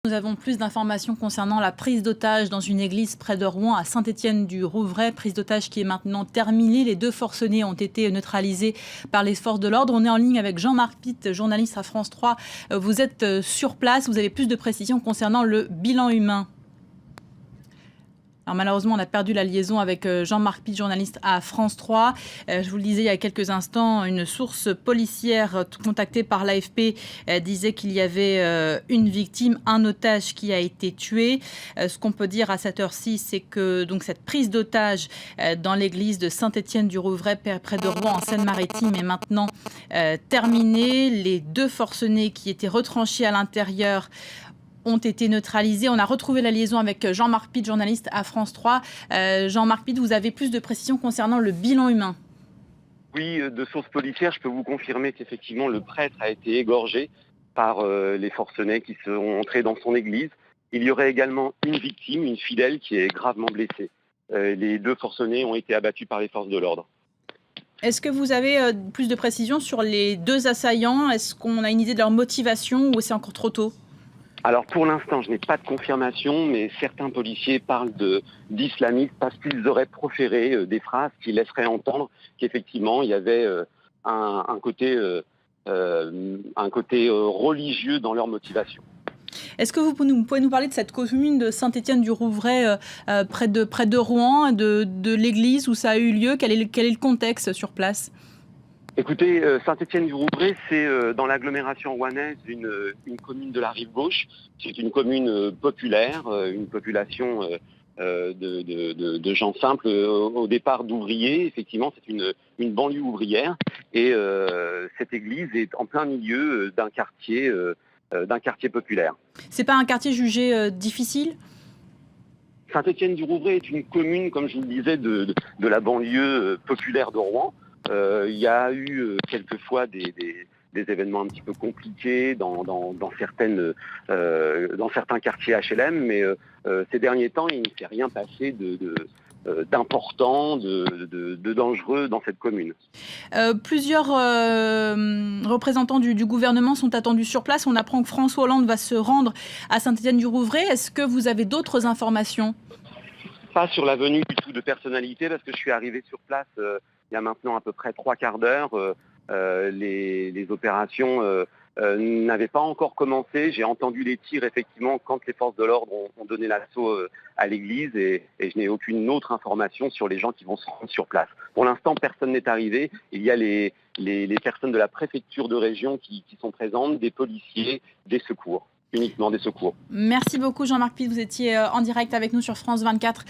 Nous avons plus d'informations concernant la prise d'otage dans une église près de Rouen, à Saint-Étienne-du-Rouvray. Prise d'otage qui est maintenant terminée. Les 2 forcenés ont été neutralisés par les forces de l'ordre. On est en ligne avec Jean-Marc Pitt, journaliste à France 3. Vous êtes sur place. Vous avez plus de précisions concernant le bilan humain. Alors malheureusement, on a perdu la liaison avec Jean-Marc Pitt, journaliste à France 3. Je vous le disais il y a quelques instants, une source policière contactée par l'AFP disait qu'il y avait une victime, un otage qui a été tué. Ce qu'on peut dire à cette heure-ci, c'est que donc, cette prise d'otage dans l'église de Saint-Étienne-du-Rouvray, près de Rouen, en Seine-Maritime, est maintenant terminée. Les 2 forcenés qui étaient retranchés à l'intérieur ont été neutralisés. On a retrouvé la liaison avec Jean-Marc Pitt, journaliste à France 3. Jean-Marc Pitt, vous avez plus de précisions concernant le bilan humain? Oui, de sources policières, je peux vous confirmer qu'effectivement le prêtre a été égorgé par les forcenés qui sont entrés dans son église. Il y aurait également une victime, une fidèle, qui est gravement blessée. Les 2 forcenés ont été abattus par les forces de l'ordre. Est-ce que vous avez plus de précisions sur les 2 assaillants? Est-ce qu'on a une idée de leur motivation ou c'est encore trop tôt? Alors pour l'instant, je n'ai pas de confirmation, mais certains policiers parlent d'islamistes parce qu'ils auraient proféré des phrases qui laisseraient entendre qu'effectivement il y avait un côté religieux dans leur motivation. Est-ce que vous pouvez nous parler de cette commune de Saint-Étienne-du-Rouvray, près de Rouen, de l'église où ça a eu lieu? Quel est le contexte sur place? Écoutez, Saint-Étienne-du-Rouvray, c'est dans l'agglomération rouennaise une commune de la rive gauche. C'est une commune populaire, une population de gens simples, au départ d'ouvriers. Effectivement, c'est une banlieue ouvrière. Et cette église est en plein milieu d'un quartier populaire. C'est pas un quartier jugé difficile? Saint-Étienne-du-Rouvray est une commune, comme je vous le disais, de la banlieue populaire de Rouen. Il y a eu quelquefois des événements un petit peu compliqués dans certains quartiers HLM, mais ces derniers temps, il ne s'est rien passé d'important, de dangereux dans cette commune. Plusieurs représentants du gouvernement sont attendus sur place. On apprend que François Hollande va se rendre à Saint-Étienne-du-Rouvray. Est-ce que vous avez d'autres informations? Pas sur la venue du tout de personnalité, parce que je suis arrivé sur place il y a maintenant à peu près 3/4 d'heure. Les opérations n'avaient pas encore commencé. J'ai entendu les tirs effectivement quand les forces de l'ordre ont donné l'assaut à l'église et je n'ai aucune autre information sur les gens qui vont se rendre sur place. Pour l'instant, personne n'est arrivé. Il y a les personnes de la préfecture de région qui sont présentes, des policiers, des secours. Uniquement des secours. Merci beaucoup Jean-Marc Pitt, vous étiez en direct avec nous sur France 24.